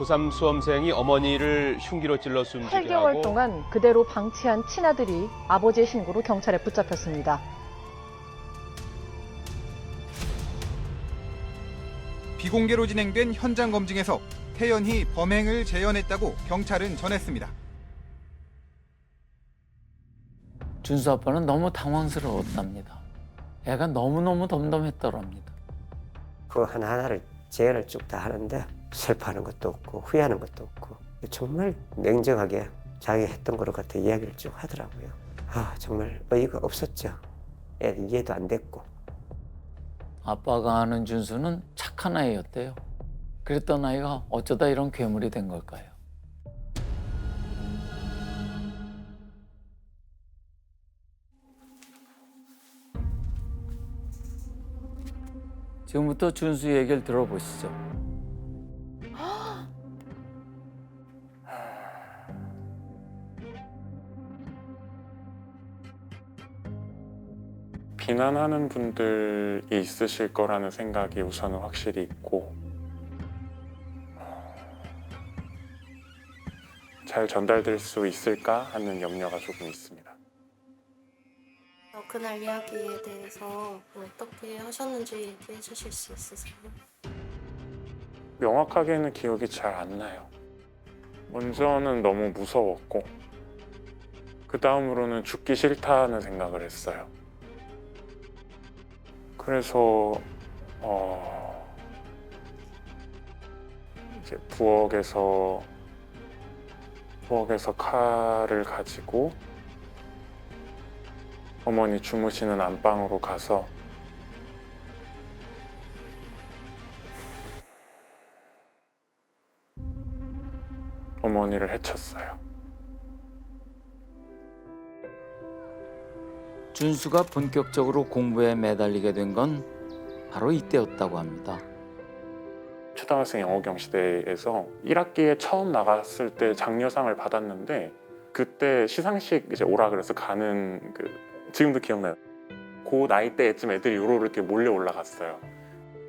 고3 수험생이 어머니를 흉기로 찔러 숨지게 8개월 하고 동안 그대로 방치한 친아들이 아버지의 신고로 경찰에 붙잡혔습니다. 비공개로 진행된 현장 검증에서 태연이 범행을 재현했다고 경찰은 전했습니다. 준수 아빠는 너무 당황스러웠답니다. 애가 너무너무 덤덤했더랍니다. 그 하나하나를 재현을 쭉 다 하는데 슬퍼하는 것도 없고 후회하는 것도 없고 정말 냉정하게 자기가 했던 것 같아 이야기를 쭉 하더라고요. 정말 어이가 없었죠. 애 이해도 안 됐고. 아빠가 아는 준수는 착한 아이였대요. 그랬던 아이가 어쩌다 이런 괴물이 된 걸까요? 지금부터 준수 얘기를 들어보시죠. 비난하는 분들이 있으실 거라는 생각이 우선은 확실히 있고 잘 전달될 수 있을까 하는 염려가 조금 있습니다. 그날 이야기에 대해서 어떻게 하셨는지 얘기해 주실 수 있으세요? 명확하게는 기억이 잘 안 나요. 먼저는 너무 무서웠고 그 다음으로는 죽기 싫다는 생각을 했어요. 그래서 이제 부엌에서 칼을 가지고 어머니 주무시는 안방으로 가서 어머니를 해쳤어요. 준수가 본격적으로 공부에 매달리게 된 건 바로 이때였다고 합니다. 초등학생 영어 경시대에서 1학기에 처음 나갔을 때 장려상을 받았는데 그때 시상식 이제 오라 그래서 가는 지금도 기억나요. 그 나이 때쯤 애들이 요로로 이렇게 몰려 올라갔어요.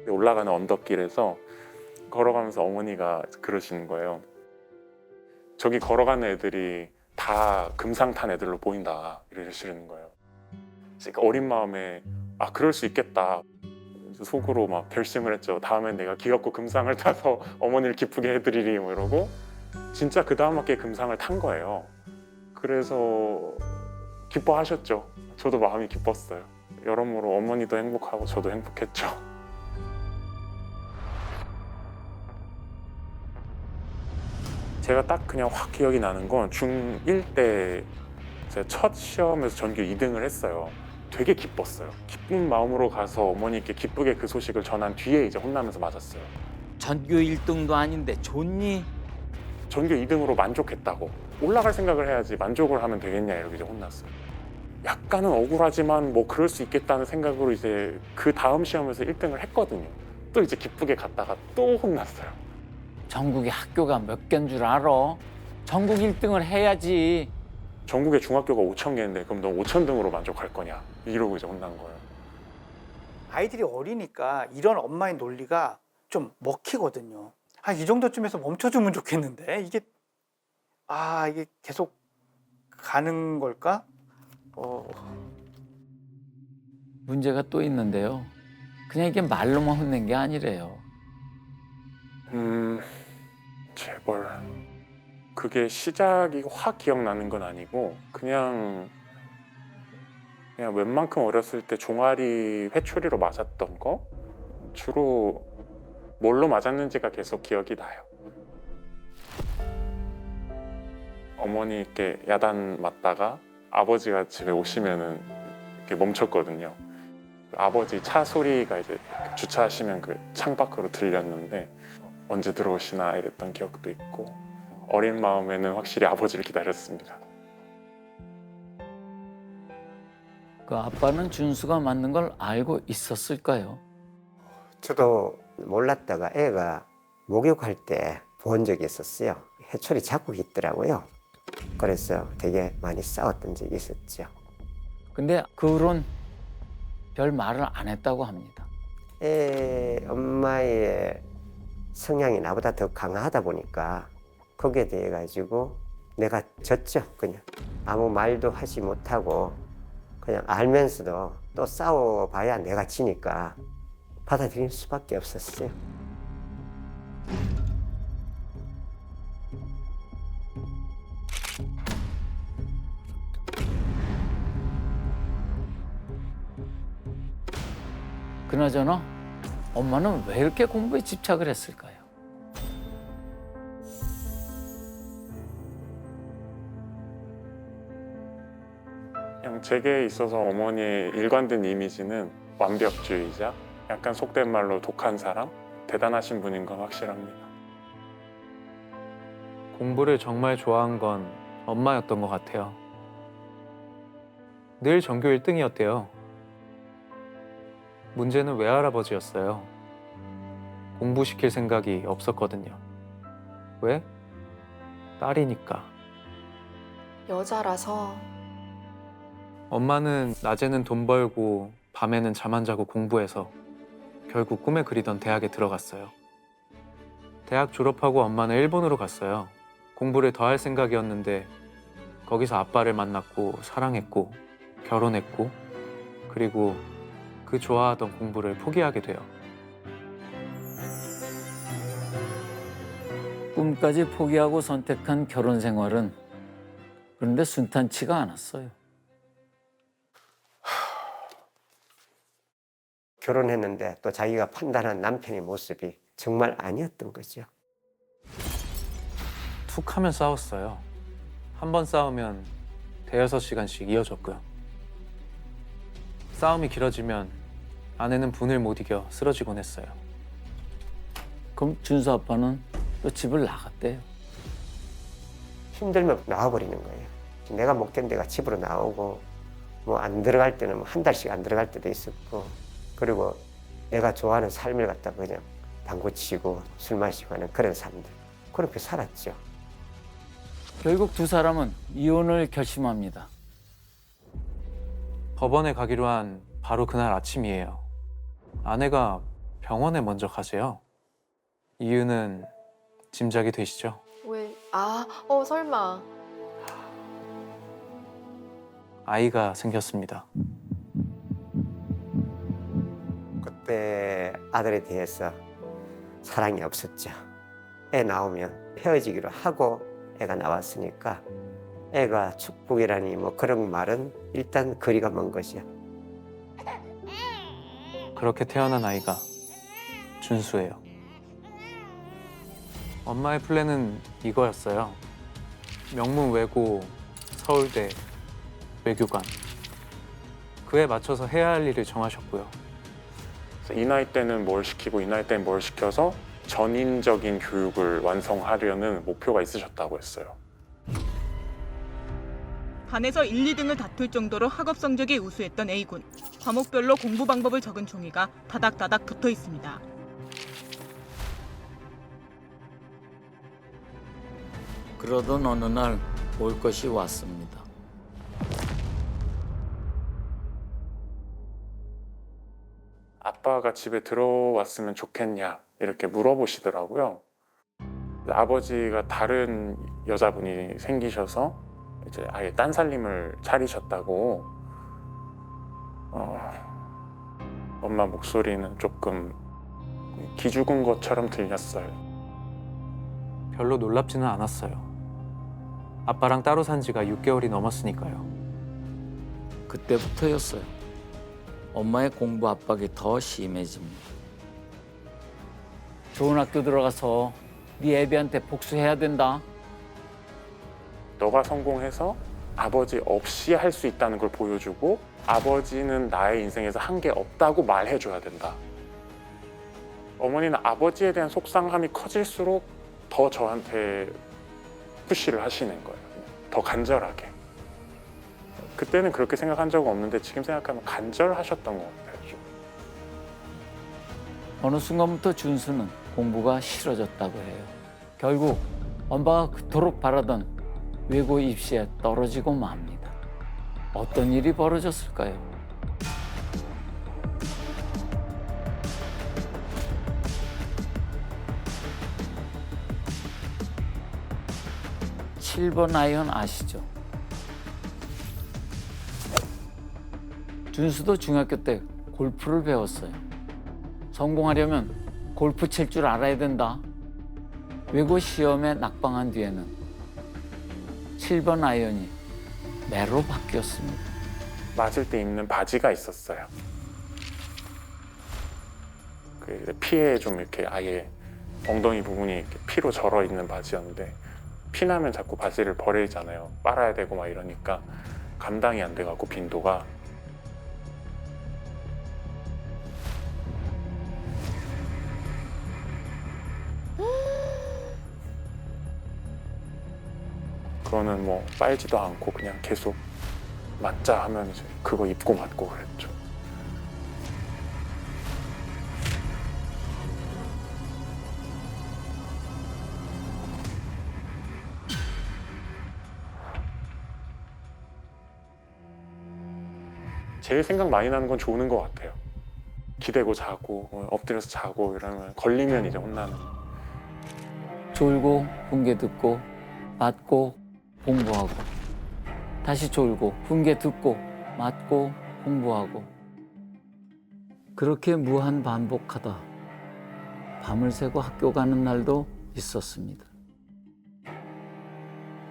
올라가는 언덕길에서 걸어가면서 어머니가 그러시는 거예요. 저기 걸어가는 애들이 다 금상 탄 애들로 보인다 이러시는 거예요. 그러니까 어린 마음에 그럴 수 있겠다. 속으로 막 결심을 했죠. 다음엔 내가 기어코 금상을 타서 어머니를 기쁘게 해드리리 뭐 이러고 진짜 그 다음 학기에 금상을 탄 거예요. 그래서 기뻐하셨죠. 저도 마음이 기뻤어요. 여러모로 어머니도 행복하고 저도 행복했죠. 제가 딱 그냥 확 기억이 나는 건 중1 때 제가 첫 시험에서 전교 2등을 했어요. 되게 기뻤어요. 기쁜 마음으로 가서 어머니께 기쁘게 그 소식을 전한 뒤에 이제 혼나면서 맞았어요. 전교 1등도 아닌데 좋니? 전교 2등으로 만족했다고. 올라갈 생각을 해야지 만족을 하면 되겠냐 이렇게 이제 혼났어요. 약간은 억울하지만 뭐 그럴 수 있겠다는 생각으로 이제 그 다음 시험에서 1등을 했거든요. 또 이제 기쁘게 갔다가 또 혼났어요. 전국에 학교가 몇 개인 줄 알아? 전국 1등을 해야지. 전국에 중학교가 5,000개인데 그럼 너 5,000등으로 만족할 거냐 이러고 이제 혼난 거예요. 아이들이 어리니까 이런 엄마의 논리가 좀 먹히거든요. 이 정도쯤에서 멈춰주면 좋겠는데 이게 계속 가는 걸까? 문제가 또 있는데요. 그냥 이게 말로만 혼낸 게 아니래요. 재벌. 그게 시작이 확 기억나는 건 아니고 그냥 웬만큼 어렸을 때 종아리 회초리로 맞았던 거 주로 뭘로 맞았는지가 계속 기억이 나요. 어머니께 야단 맞다가 아버지가 집에 오시면은 이렇게 멈췄거든요. 아버지 차 소리가 이제 주차하시면 그 창밖으로 들렸는데 언제 들어오시나 이랬던 기억도 있고 어린 마음에는 확실히 아버지를 기다렸습니다. 그 아빠는 준수가 맞는 걸 알고 있었을까요? 저도 몰랐다가 애가 목욕할 때 본 적이 있었어요. 해초리 자국이 있더라고요. 그래서 되게 많이 싸웠던 적이 있었죠. 근데 그 후론 별 말을 안 했다고 합니다. 엄마의 성향이 나보다 더 강하다 보니까 거기에 대해 가지고 내가 졌죠. 그냥 아무 말도 하지 못하고 그냥 알면서도 또 싸워봐야 내가 지니까 받아들일 수밖에 없었어요. 그나저나 엄마는 왜 이렇게 공부에 집착을 했을까요? 그냥 제게 있어서 어머니의 일관된 이미지는 완벽주의자, 약간 속된 말로 독한 사람, 대단하신 분인 건 확실합니다. 공부를 정말 좋아한 건 엄마였던 것 같아요. 늘 전교 1등이었대요. 문제는 외할아버지였어요. 공부시킬 생각이 없었거든요. 왜? 딸이니까. 여자라서 엄마는 낮에는 돈 벌고 밤에는 잠 안 자고 공부해서 결국 꿈에 그리던 대학에 들어갔어요. 대학 졸업하고 엄마는 일본으로 갔어요. 공부를 더 할 생각이었는데 거기서 아빠를 만났고 사랑했고 결혼했고 그리고 그 좋아하던 공부를 포기하게 돼요. 꿈까지 포기하고 선택한 결혼 생활은 그런데 순탄치가 않았어요. 결혼했는데 또 자기가 판단한 남편의 모습이 정말 아니었던 거죠. 툭 하면 싸웠어요. 한 번 싸우면 대여섯 시간씩 이어졌고요. 싸움이 길어지면 아내는 분을 못 이겨 쓰러지곤 했어요. 그럼 준수 아빠는 또 집을 나갔대요. 힘들면 나와버리는 거예요. 내가 못 견디가 집으로 나오고 뭐 안 들어갈 때는 뭐 한 달씩 안 들어갈 때도 있었고 그리고 내가 좋아하는 삶을 갖다 그냥 당구 치고 술 마시고 하는 그런 삶들 그렇게 살았죠. 결국 두 사람은 이혼을 결심합니다. 법원에 가기로 한 바로 그날 아침이에요. 아내가 병원에 먼저 가세요. 이유는 짐작이 되시죠? 왜? 설마. 아이가 생겼습니다. 그때 아들에 대해서 사랑이 없었죠. 애 나오면 헤어지기로 하고 애가 나왔으니까 애가 축복이라니 뭐 그런 말은 일단 거리가 먼 것이야. 그렇게 태어난 아이가 준수예요. 엄마의 플랜은 이거였어요. 명문 외고, 서울대, 외교관. 그에 맞춰서 해야 할 일을 정하셨고요. 그래서 이 나이 때는 뭘 시키고 이 나이 때는 뭘 시켜서 전인적인 교육을 완성하려는 목표가 있으셨다고 했어요. 반에서 1, 2등을 다툴 정도로 학업 성적이 우수했던 A군. 과목별로 공부 방법을 적은 종이가 다닥다닥 붙어 있습니다. 그러던 어느 날 올 것이 왔습니다. 아빠가 집에 들어왔으면 좋겠냐 이렇게 물어보시더라고요. 아버지가 다른 여자분이 생기셔서 이제 아예 딴 살림을 차리셨다고. 엄마 목소리는 조금 기죽은 것처럼 들렸어요. 별로 놀랍지는 않았어요. 아빠랑 따로 산 지가 6개월이 넘었으니까요. 그때부터였어요. 엄마의 공부 압박이 더 심해집니다. 좋은 학교 들어가서 네 애비한테 복수해야 된다. 너가 성공해서 아버지 없이 할 수 있다는 걸 보여주고 아버지는 나의 인생에서 한 게 없다고 말해줘야 된다. 어머니는 아버지에 대한 속상함이 커질수록 더 저한테 푸시를 하시는 거예요. 더 간절하게. 그때는 그렇게 생각한 적은 없는데 지금 생각하면 간절하셨던 것 같아요. 좀. 어느 순간부터 준수는 공부가 싫어졌다고 해요. 결국 엄마가 그토록 바라던 외고 입시에 떨어지고 맙니다. 어떤 일이 벌어졌을까요? 7번 아이언 아시죠? 준수도 중학교 때 골프를 배웠어요. 성공하려면 골프 칠 줄 알아야 된다. 외고 시험에 낙방한 뒤에는 7번 아이언이 매로 바뀌었습니다. 맞을 때 입는 바지가 있었어요. 그 피에 좀 이렇게 아예 엉덩이 부분이 이렇게 피로 절어 있는 바지였는데 피 나면 자꾸 바지를 버리잖아요. 빨아야 되고 막 이러니까 감당이 안 돼갖고 빈도가. 그거는 뭐 빨지도 않고 그냥 계속 맞자 하면 이제 그거 입고 맞고 그랬죠. 제일 생각 많이 나는 건 조는 것 같아요. 기대고 자고 엎드려서 자고 이러면 걸리면 이제 혼나는. 졸고 훈계 듣고 맞고 공부하고 다시 졸고 훈계 듣고 맞고 공부하고 그렇게 무한 반복하다 밤을 새고 학교 가는 날도 있었습니다.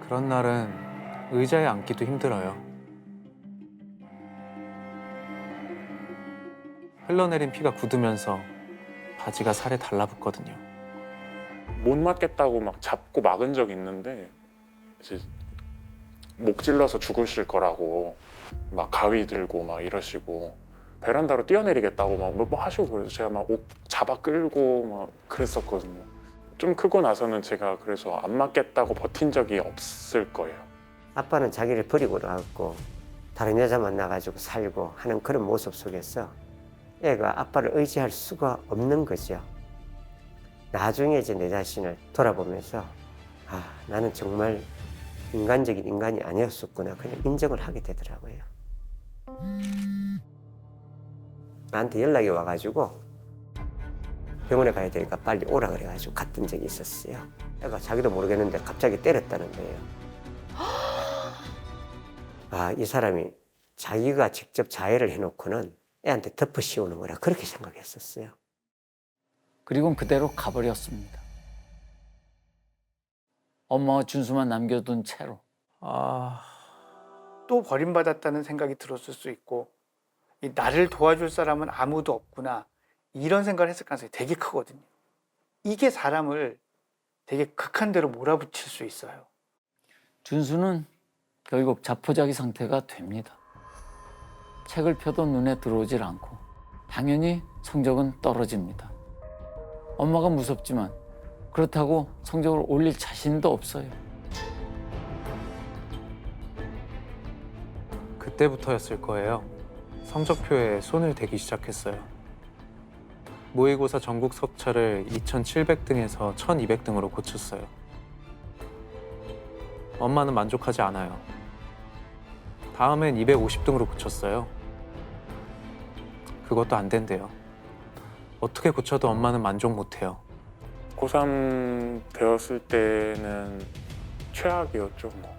그런 날은 의자에 앉기도 힘들어요. 흘러내린 피가 굳으면서 바지가 살에 달라붙거든요. 못 맞겠다고 막 잡고 막은 적이 있는데 이제 목 찔러서 죽으실 거라고 막 가위 들고 막 이러시고 베란다로 뛰어내리겠다고 막 뭐 하시고 그래서 제가 막 옷 잡아 끌고 막 그랬었거든요. 좀 크고 나서는 제가 그래서 안 맞겠다고 버틴 적이 없을 거예요. 아빠는 자기를 버리고 나갔고 다른 여자 만나가지고 살고 하는 그런 모습 속에서 애가 아빠를 의지할 수가 없는 거죠. 나중에 이제 내 자신을 돌아보면서 아, 나는 정말 인간적인 인간이 아니었었구나 그냥 인정을 하게 되더라고요. 나한테 연락이 와가지고 병원에 가야 되니까 빨리 오라 그래가지고 갔던 적이 있었어요. 애가 자기도 모르겠는데 갑자기 때렸다는 거예요. 아, 이 사람이 자기가 직접 자해를 해놓고는 애한테 덮어 씌우는 거라 그렇게 생각했었어요. 그리고 그대로 가버렸습니다. 엄마와 준수만 남겨둔 채로. 또 버림받았다는 생각이 들었을 수 있고 이 나를 도와줄 사람은 아무도 없구나 이런 생각을 했을 가능성이 되게 크거든요. 이게 사람을 되게 극한 대로 몰아붙일 수 있어요. 준수는 결국 자포자기 상태가 됩니다. 책을 펴도 눈에 들어오질 않고 당연히 성적은 떨어집니다. 엄마가 무섭지만 그렇다고 성적을 올릴 자신도 없어요. 그때부터였을 거예요. 성적표에 손을 대기 시작했어요. 모의고사 전국 석차를 2,700등에서 1,200등으로 고쳤어요. 엄마는 만족하지 않아요. 다음엔 250등으로 고쳤어요. 그것도 안 된대요. 어떻게 고쳐도 엄마는 만족 못해요. 고3 되었을 때는 최악이었죠. 뭐.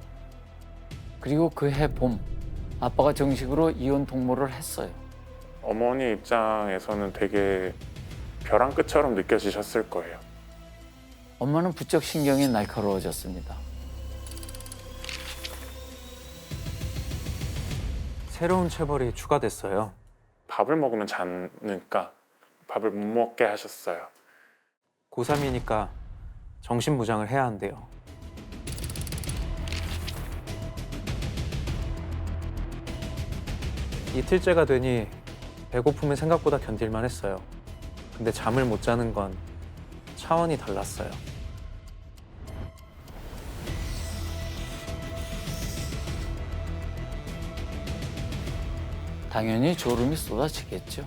그리고 그 해 봄 아빠가 정식으로 이혼 통보를 했어요. 어머니 입장에서는 되게 벼랑 끝처럼 느껴지셨을 거예요. 엄마는 부쩍 신경이 날카로워졌습니다. 새로운 체벌이 추가됐어요. 밥을 먹으면 자니까 밥을 못 먹게 하셨어요. 고3이니까 정신무장을 해야 한대요. 이틀째가 되니 배고픔은 생각보다 견딜만 했어요. 근데 잠을 못 자는 건 차원이 달랐어요. 당연히 졸음이 쏟아지겠죠.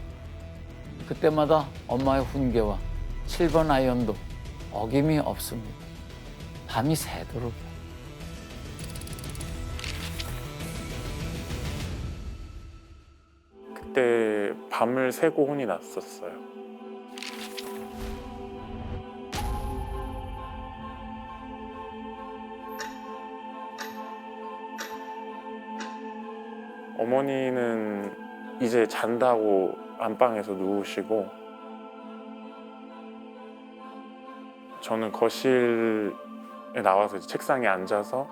그때마다 엄마의 훈계와 7번 아이언도 어김이 없습니다. 밤이 새도록. 그때 밤을 새고 혼이 났었어요. 어머니는 이제 잔다고 안방에서 누우시고 저는 거실에 나와서 이제 책상에 앉아서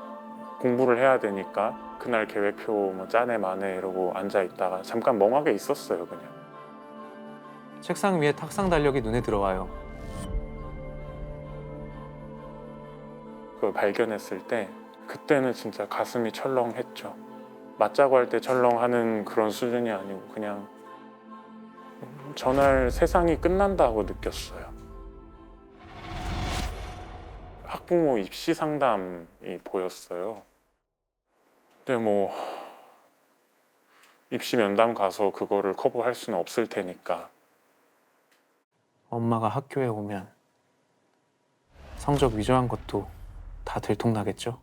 공부를 해야 되니까 그날 계획표 뭐 짜네 마네 이러고 앉아 있다가 잠깐 멍하게 있었어요, 그냥. 책상 위에 탁상 달력이 눈에 들어와요. 그걸 발견했을 때 그때는 진짜 가슴이 철렁했죠. 맞자고 할 때 철렁하는 그런 수준이 아니고 그냥 전날 세상이 끝난다고 느꼈어요. 학부모 입시 상담이 보였어요. 근데 뭐 입시 면담 가서 그거를 커버할 수는 없을 테니까. 엄마가 학교에 오면 성적 위조한 것도 다 들통나겠죠?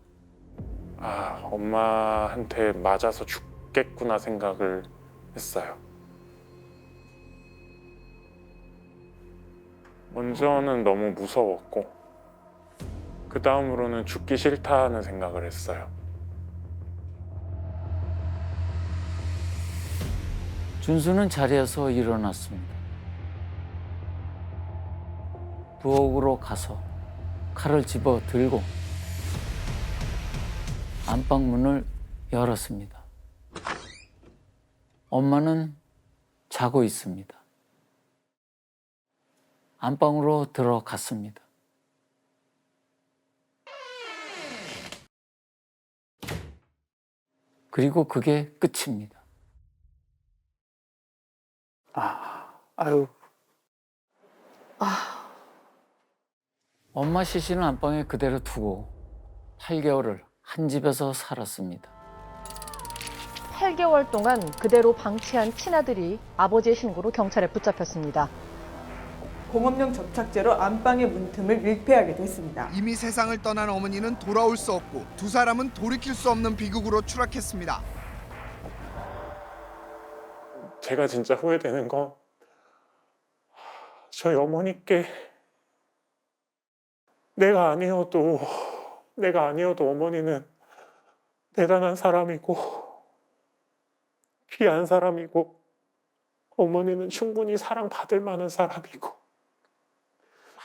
아, 엄마한테 맞아서 죽겠구나 생각을 했어요. 먼저는 너무 무서웠고 그 다음으로는 죽기 싫다는 생각을 했어요. 준수는 자리에서 일어났습니다. 부엌으로 가서 칼을 집어 들고 안방 문을 열었습니다. 엄마는 자고 있습니다. 안방으로 들어갔습니다. 그리고 그게 끝입니다. 아유. 엄마 시신은 안방에 그대로 두고 8개월을 한 집에서 살았습니다. 8개월 동안 그대로 방치한 친아들이 아버지의 신고로 경찰에 붙잡혔습니다. 공업용 접착제로 안방의 문틈을 밀폐하기도 했습니다. 이미 세상을 떠난 어머니는 돌아올 수 없고 두 사람은 돌이킬 수 없는 비극으로 추락했습니다. 제가 진짜 후회되는 건 저희 어머니께 내가 아니어도 어머니는 대단한 사람이고 귀한 사람이고 어머니는 충분히 사랑받을 만한 사람이고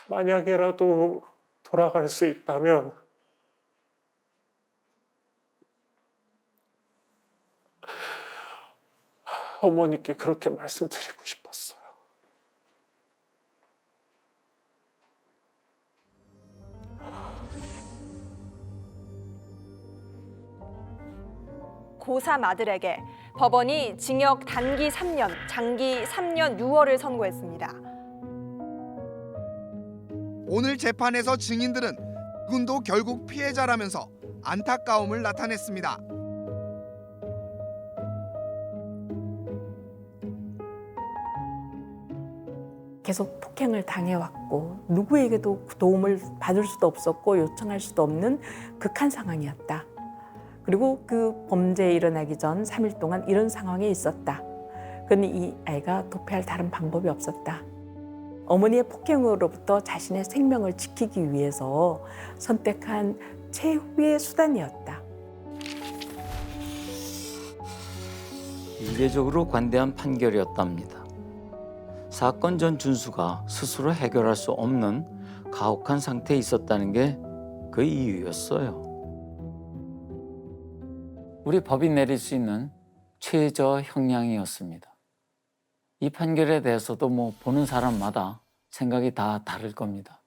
만약에라도 돌아갈 수 있다면 어머니께 그렇게 말씀드리고 싶었어요. 고3 아들에게 법원이 징역 단기 3년, 장기 3년 6월을 선고했습니다. 오늘 재판에서 증인들은 그분도 결국 피해자라면서 안타까움을 나타냈습니다. 계속 폭행을 당해왔고 누구에게도 도움을 받을 수도 없었고 요청할 수도 없는 극한 상황이었다. 그리고 그 범죄 일어나기 전 3일 동안 이런 상황에 있었다. 그런데 이 아이가 도피할 다른 방법이 없었다. 어머니의 폭행으로부터 자신의 생명을 지키기 위해서 선택한 최후의 수단이었다. 이례적으로 관대한 판결이었답니다. 사건 전 준수가 스스로 해결할 수 없는 가혹한 상태에 있었다는 게 그 이유였어요. 우리 법이 내릴 수 있는 최저 형량이었습니다. 이 판결에 대해서도 보는 사람마다 생각이 다 다를 겁니다.